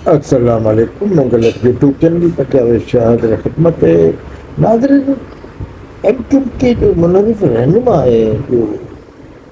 السلام علیکم، میں غلط یوٹیوب چینل پر جاوید شاہ خدمت ہے ناظرین۔ ایم کیو کے جو منحرف رہنما ہے، جو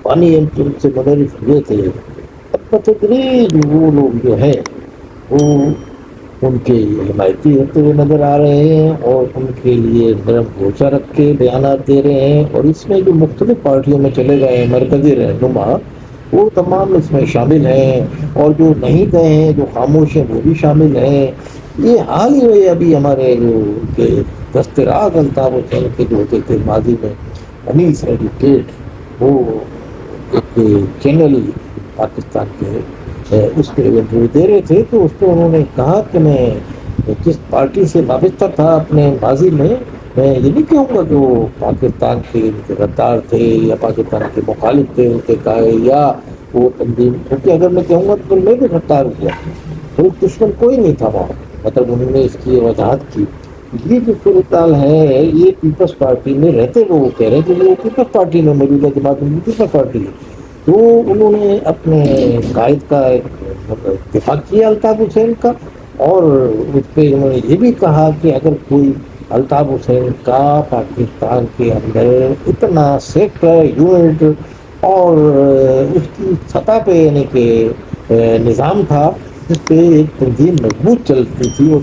پانی ایم کیو سے منحرف ہوئے تھے، اب بتدریج وہ لوگ جو ہیں وہ ان کے حمایتی ہوتے ہوئے نظر آ رہے ہیں اور ان کے لیے نرم گوشہ رکھ کے بیانات دے رہے ہیں، اور اس میں جو مختلف پارٹیوں میں چلے گئے ہیں مرکزی رہنما، وہ تمام اس میں شامل ہیں، اور جو نہیں گئے ہیں، جو خاموش ہیں، وہ بھی شامل ہیں۔ یہ حال ہی ہوئے ابھی ہمارے جو کے دستراز الطاف حسین کے جو ہوتے تھے ماضی میں، انیس ایڈوکیٹ، وہ ایک چینل پاکستان کے اس پہ انٹرویو دے رہے تھے، تو اس پہ انہوں نے کہا کہ میں جس پارٹی سے وابستہ تھا اپنے ماضی میں یہ نہیں کہوں گا کہ وہ پاکستان کے غدار تھے یا پاکستان کے مخالف تھے ان کے کہے، یا وہ تنظیم، کیونکہ اگر میں کہوں گا تو میں بھی غدار ہوا، کوئی دشمن کوئی نہیں تھا وہاں، مطلب انہوں نے اس کی وضاحت کی۔ یہ جو صورتحال ہے، یہ پیپلز پارٹی میں رہتے لوگ کہہ رہے ہیں کہ وہ پیپلز پارٹی میں موجودہ جماعت میں پیپلز پارٹی ہے، تو انہوں نے اپنے قائد کا دفاع کیا الطاف حسین کا، اور اس پہ انہوں نے یہ بھی کہا کہ اگر کوئی الطاف حسین کا پاکستان کے اندر اتنا سیکٹر یونٹ اور اس کی سطح پہ یعنی کہ نظام تھا جس پہ ایک تنظیم مضبوط چلتی تھی اور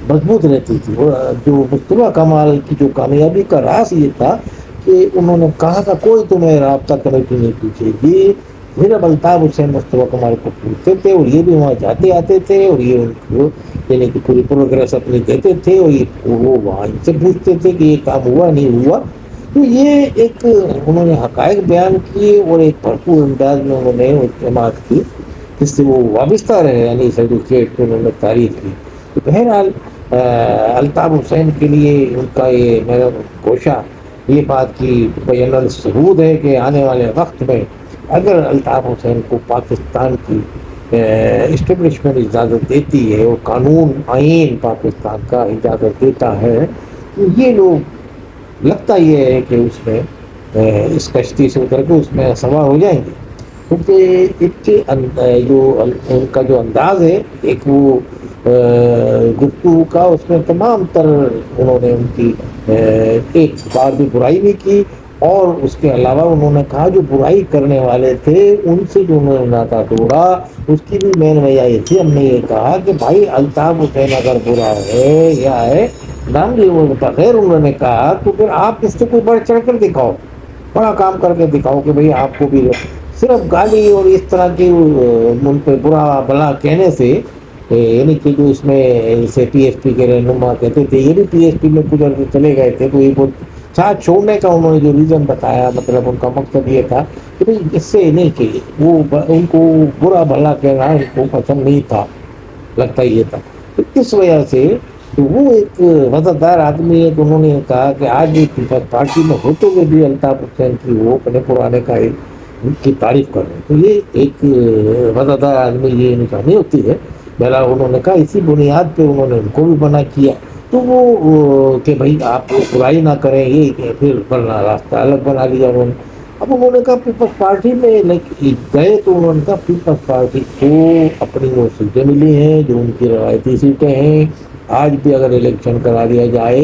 مضبوط رہتی تھی، اور جو مصطفیٰ کمال کی جو کامیابی کا راز یہ تھا کہ انہوں نے کہا تھا کوئی تمہیں رابطہ کمیٹی نہیں پوچھے گی، پھر اب الطاف حسین مصطفیٰ کمال کو پوچھتے تھے، اور یہ بھی وہاں جاتے آتے تھے، اور یہ ان کو یعنی کہ پوری پروگرس اپنی دیتے تھے، اور وہ وہاں ان سے پوچھتے تھے کہ یہ کام ہوا نہیں ہوا۔ تو یہ ایک انہوں نے حقائق بیان کیے، اور ایک بھرپور انداز میں انہوں نے جماعت کی جس سے وہ وابستہ رہے، یعنی سرٹیفکیٹ کو انہوں نے تعریف کی۔ تو بہرحال الطاف حسین کے لیے ان کا یہ میرا کوشاں یہ بات کی بین الثبوت ہے کہ آنے والے وقت میں اگر الطاف حسین کو پاکستان کی اسٹیبلشمنٹ اجازت دیتی ہے اور قانون آئین پاکستان کا اجازت دیتا ہے، تو یہ لوگ لگتا یہ ہے کہ اس میں اس کشتی سے اتر کے اس میں سوار ہو جائیں گے، کیونکہ ایک جو ان کا جو انداز ہے، ایک وہ گفتگو کا، اس میں تمام تر انہوں نے ان کی ایک بار بھی برائی نہیں کی، اور اس کے علاوہ انہوں نے کہا جو برائی کرنے والے تھے ان سے جو انہوں نے ناتا توڑا، اس کی بھی مین وجہ یہ تھی، ہم نے یہ کہا کہ بھائی الطاف حسین اگر برا ہے یا ہے نام بھی وہ بغیر انہوں نے کہا، تو پھر آپ اس سے کوئی بڑھ چڑھ کر دکھاؤ، بڑا کام کر کے دکھاؤ کہ بھئی آپ کو بھی صرف گالی اور اس طرح کی ان پہ برا بھلا کہنے سے، یعنی کہ جو اس میں اسے پی ایس پی کے رہنما کہتے تھے، یہ بھی پی ایس پی میں گزر کے چلے گئے تھے، تو یہ ساتھ چھوڑنے کا انہوں نے جو ریزن بتایا، مطلب ان کا مقصد یہ تھا کہ بھئی اس سے نہیں کہ وہ ان کو برا بھلا کہنا ان کو پسند نہیں تھا، لگتا یہ تھا، تو اس وجہ سے تو وہ ایک وفادار آدمی ہے، تو انہوں نے کہا کہ آج بھی پیپلز پارٹی میں ہوتے ہوئے بھی الطاف حسین کی وہ اپنے پرانے کا ان کی تعریف کر رہے ہیں، تو یہ ایک وفادار آدمی یہ نشانی ہوتی ہے۔ بہرحال انہوں نے کہا اسی بنیاد پہ انہوں نے ان کو بھی منع کیا، تو وہ کہ بھائی آپ برائی نہ کریں، یہ پھر ورنہ راستہ الگ بنا لیا انہوں نے۔ اب انہوں نے کہا پیپلز پارٹی میں گئے، تو انہوں نے کہا پیپلز پارٹی کو اپنی وہ سیٹیں ملی ہیں جو ان کی روایتی سیٹیں ہیں، آج بھی اگر الیکشن کرا دیا جائے،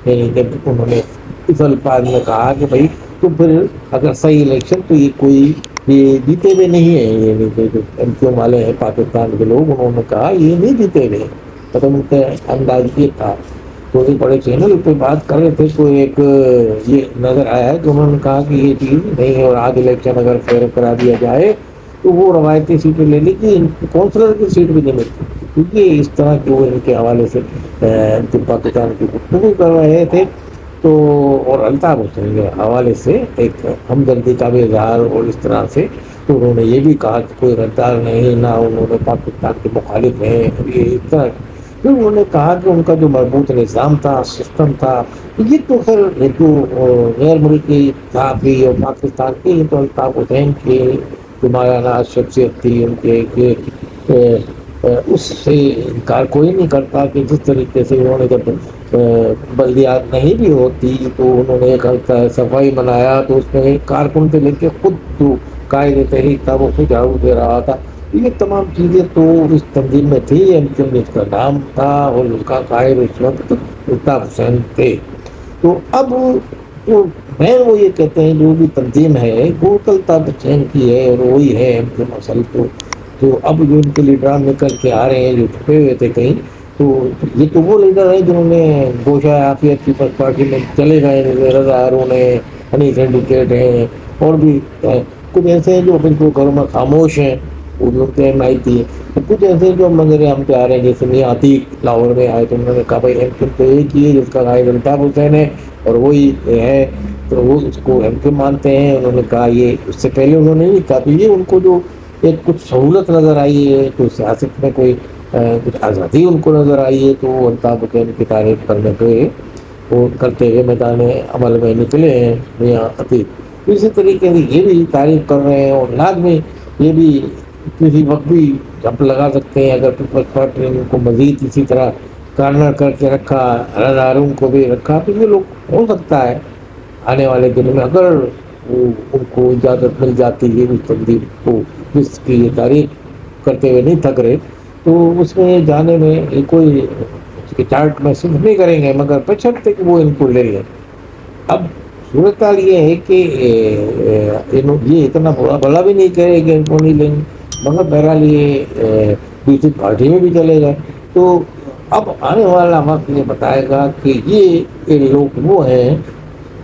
یعنی کہ انہوں نے اس الفاظ میں کہا کہ بھائی تو پھر اگر صحیح الیکشن تو یہ کوئی یہ جیتے ہوئے نہیں ہیں، یعنی کہ جو ایم کیو والے ہیں پاکستان کے لوگ، انہوں نے کہا یہ نہیں جیتے ہوئے، مطلب ان کا انداز یہ تھا۔ تو ایک بڑے چینل پہ بات کر رہے تھے، تو ایک یہ نظر آیا ہے کہ انہوں نے کہا کہ یہ چیز نہیں ہے، اور آج الیکشن اگر فیئر کرا دیا جائے تو وہ روایتی سیٹیں لے لی کہ کونسلر کی سیٹ بھی نہیں ملتی، کیونکہ اس طرح کے وہ ان کے حوالے سے پاکستان کی گفتگو کر رہے تھے، تو اور الطاف حسین کے حوالے سے ایک ہمدردی کا بھی اظہار، اور اس طرح سے تو انہوں نے یہ بھی کہا کہ کوئی غدار نہیں، نہ انہوں نے پاکستان کے مخالف ہیں، یہ اس طرح۔ پھر انہوں نے کہا کہ ان کا جو مربوط نظام تھا، سسٹم تھا، یہ تو خیر جو غیر ملکی صحافی اور پاکستان کے، یہ تو الطاف حسین کے جو مولانا شخصیت تھی ان کے کہ اس سے انکار کوئی نہیں کرتا کہ جس طریقے سے انہوں نے جب بلدیات نہیں بھی ہوتی تو انہوں نے ایک ہلکا صفائی بنایا، تو اس میں ایک کارکن سے لے کے خود جو قائد تحریک تھا وہ خود جھاڑو دے رہا تھا، یہ تمام چیزیں تو اس تنظیم میں تھی، ایم کیو ایم اس کا نام تھا اور اس کا قائد اس وقت الطاف حسین تھے۔ تو اب جو مین وہ یہ کہتے ہیں جو بھی تنظیم ہے وہ الطاف حسین کی ہے اور وہی ہے ایم کیو ایم اصل تو اب جو ان کے لیڈران نکل کے آ رہے ہیں جو چھپے ہوئے تھے کہیں، تو یہ تو وہ لیڈر ہیں جنہوں نے گوشہ عافیت پیپلز پارٹی میں چلے گئے، جیسے رضا ہارون ہے، ہنی سینڈیکیٹ ہیں، اور بھی کچھ ایسے ہیں جو بالکل گھروں میں خاموش ہیں، وہ بھی ان کے ایم آئی تھی ہے۔ کچھ ایسے جو منظر ہم پہ آ رہے ہیں، جیسے میاں عتیق لاہور میں آئے تو انہوں نے کہا بھائی ایم کیو تو ایک ہی ہے جس کا قائد الطاف حسین ہے اور وہی ہے، تو وہ اس کو ایم کیو مانتے ہیں۔ انہوں نے کہا یہ اس سے پہلے انہوں نے نہیں کہا، تو یہ ان کو جو ایک کچھ سہولت نظر آئی ہے، تو سیاست میں کوئی کچھ آزادی ان کو نظر آئی ہے، تو وہ الطاف حسین کی تعریف کرنے پہ وہ کرتے ہوئے میدان عمل میں نکلے ہیں میاں عتیق۔ اسی طریقے سے یہ بھی تعریف کر رہے ہیں، اور لازمی یہ بھی کسی وقت بھی جھپ لگا سکتے ہیں اگر پیپلز پارٹی نے ان کو مزید اسی طرح کارنر کر کے رکھا، رضا ہارون کو بھی رکھا، تو یہ لوگ ہو سکتا ہے آنے والے دنوں میں اگر ان کو اجازت مل جاتی ہے اس تنظیم کو جس کی یہ تعریف کرتے ہوئے نہیں تھک رہے، تو اس میں جانے میں کوئی چارٹ میں صرف نہیں کریں گے، مگر بشرطے کہ وہ ان کو لے لیں۔ اب صورتحال یہ ہے کہ یہ اتنا بڑا بھی نہیں کرے کہ ان کو نہیں لیں گے، مگر بہرحال یہ دوسری پارٹی میں بھی چلے گئے۔ تو اب آنے والا وقت یہ بتائے گا کہ یہ لوگ وہ ہیں،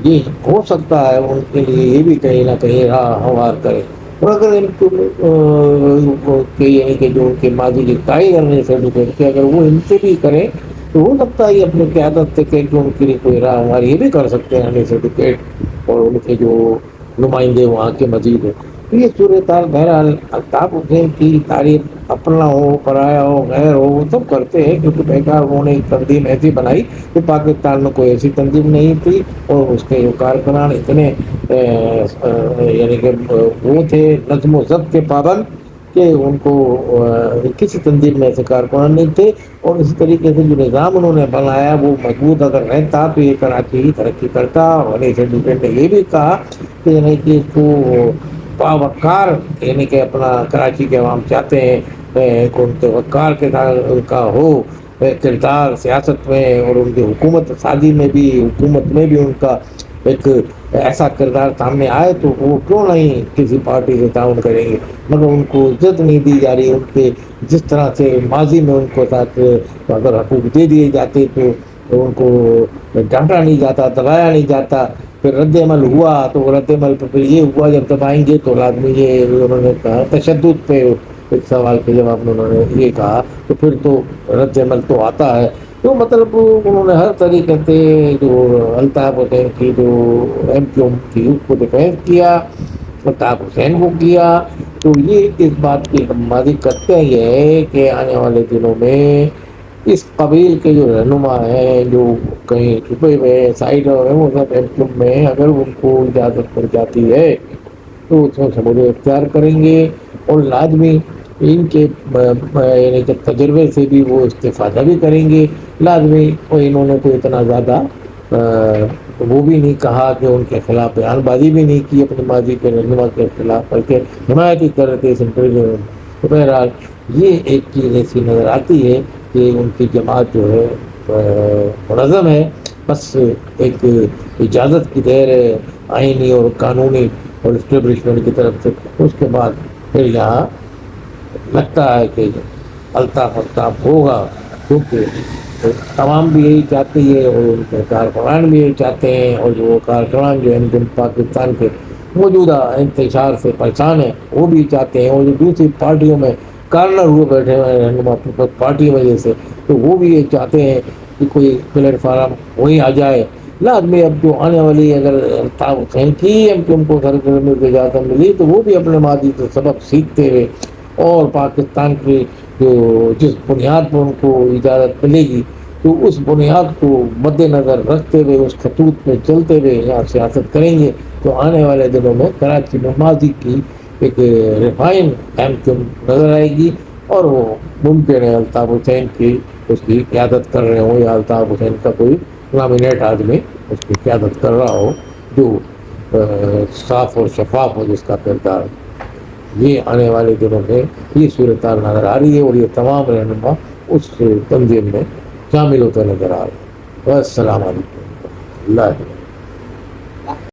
یہ ہو سکتا ہے ان کے لیے یہ بھی کہیں نہ کہیں راہ ہموار کرے، اور اگر ان کو یعنی کہ جو ان کے ماضی کی قائد سرٹیفکیٹ کے اگر وہ ان سے بھی کریں تو ہو سکتا ہے یہ اپنی قیادت سے کہ ان کے لیے کوئی راہ ہموار یہ بھی کر سکتے ہیں سرٹیفکیٹ، اور ان کے جو نمائندے وہاں کے مزید ہیں۔ تو یہ صورتحال بہرحال الطاف حسین کی تعریف اپنا ہو، پرایا ہو، غیر ہو، وہ سب کرتے ہیں، کیونکہ بہرحال انہوں نے ایک تنظیم ایسی بنائی کہ پاکستان میں کوئی ایسی تنظیم نہیں تھی، اور اس کے جو کارکنان اتنے یعنی کہ وہ تھے نظم و ضبط کے پابند کہ ان کو کسی تنظیم میں ایسے کارکنان نہیں تھے، اور اسی طریقے سے جو نظام انہوں نے بنایا وہ مضبوط اگر رہتا تو یہ کراچی ہی ترقی کرتا۔ اور سینڈیکیٹ نے یہ بھی کہا کہ یعنی کہ اس کو باوقار یعنی کہ اپنا کراچی کے عوام چاہتے ہیں کہ ان کے وقار کے کا ہو کردار سیاست میں، اور ان کی حکومت سازی میں بھی، حکومت میں بھی ان کا ایک ایسا کردار سامنے آئے، تو وہ کیوں نہیں کسی پارٹی سے تعاون کریں گے، مگر ان کو عزت نہیں دی جا رہی۔ ان کے جس طرح سے ماضی میں ان کو ساتھ اگر حقوق دے دیے جاتے تو ان کو ڈانٹا نہیں جاتا، دبایا نہیں جاتا، پھر رد عمل ہوا تو رد عمل پہ پھر یہ ہوا جب دبائیں گے تو لازمی یہ انہوں نے کہا تشدد پہ ایک سوال کے جواب میں انہوں نے یہ کہا تو پھر تو رد عمل تو آتا ہے۔ تو مطلب انہوں نے ہر طریقے سے جو الطاف حسین کی جو ایم کیو ایم تھی اس کو ڈیفینس کیا، الطاف حسین کو کیا۔ تو یہ اس بات کی ہماری کرتے یہ ہے کہ آنے والے دنوں میں اس قبیل کے جو رہنما ہیں جو کہیں چھپے ہوئے سائڈ ہیں وہ سب ایم کیو ایم میں اگر ان کو اجازت مل جاتی ہے تو اس میں شمولیت اختیار کریں گے، اور لازمی ان کے یعنی کہ تجربے سے بھی وہ استفادہ بھی کریں گے۔ لازمی اور انہوں نے تو اتنا زیادہ وہ بھی نہیں کہا کہ ان کے خلاف بیان بازی بھی نہیں کی اپنے ماضی کے رہنما کے خلاف، بلکہ حمایت ہی کر رہے تھے سنٹرل۔ تو بہرحال یہ ایک چیز ایسی نظر آتی ہے کہ ان کی جماعت جو ہے منظم ہے، بس ایک اجازت کی دیر ہے آئینی اور قانونی اور اسٹیبلشمنٹ کی طرف سے، اس کے بعد پھر یہاں لگتا ہے کہ الطاف ہوگا، کیونکہ تمام بھی یہی چاہتی ہے اور ان کے کارکنان بھی یہی چاہتے ہیں، اور جو کارکنان جو ہیں پاکستان کے موجودہ انتشار سے پریشان ہیں وہ بھی چاہتے ہیں، اور جو دوسری پارٹیوں میں کارنر ہوئے بیٹھے ہوئے ہیں رہنما پارٹی کی وجہ سے، تو وہ بھی یہ چاہتے ہیں کہ کوئی پلیٹ فارم وہی آ جائے۔ لازمی اب جو آنے والی اگر الطاف حسین کی ایم کیو ایم کو سرگرمی کی اجازت ملی تو وہ بھی اپنے ماضی سے سبق سیکھتے ہوئے اور پاکستان کی جو جس بنیاد پر ان کو اجازت ملے گی تو اس بنیاد کو مد نظر رکھتے ہوئے اس خطوط پہ چلتے ہوئے یہاں سیاست کریں گے، تو آنے والے دنوں میں کراچی میں ماضی کی ایک ریفائن ایم کیو ایم نظر آئے گی، اور وہ ممکن ہے الطاف حسین کی اس کی قیادت کر رہے ہوں یا الطاف حسین کا کوئی نامینیٹ آدمی اس کی قیادت کر رہا ہو جو صاف اور شفاف ہو جس کا کردار یہ آنے والے دنوں میں یہ صورتحال نظر آ رہی ہے، اور یہ تمام رہنما اس تنظیم میں شامل ہوتے نظر آ رہے ہیں۔ والسلام علیکم ورحمۃ اللہ۔